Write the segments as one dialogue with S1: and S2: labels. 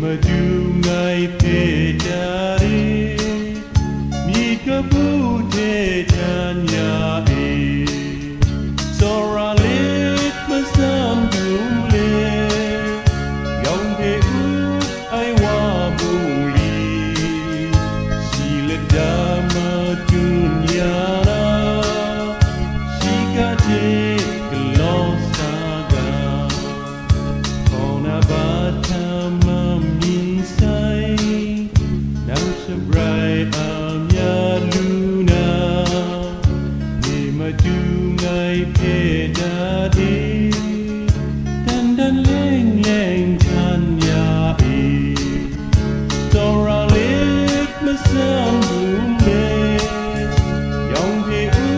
S1: madu ngai pedare mi kabute tanya e sora lit masam dumle yong de u ai wa buli sila dama dunya ra shikate glosaga kona batama minsai nang sabrai amya luna ni madu ngai pedade dan dan leng leng tanya e sora lit masam dumle yong de u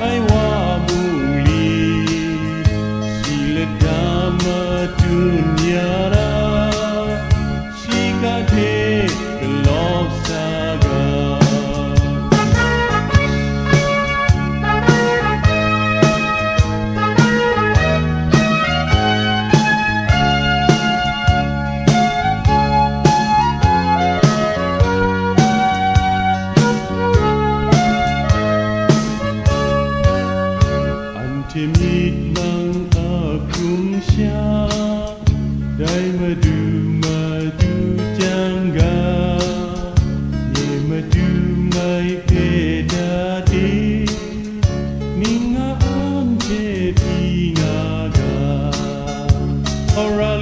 S1: ai wa buli sila dama dunya ra shikate glosaga Timid mang akung siya dai madu madu jangga ye madu ngai pedade ninga ante pingaga ora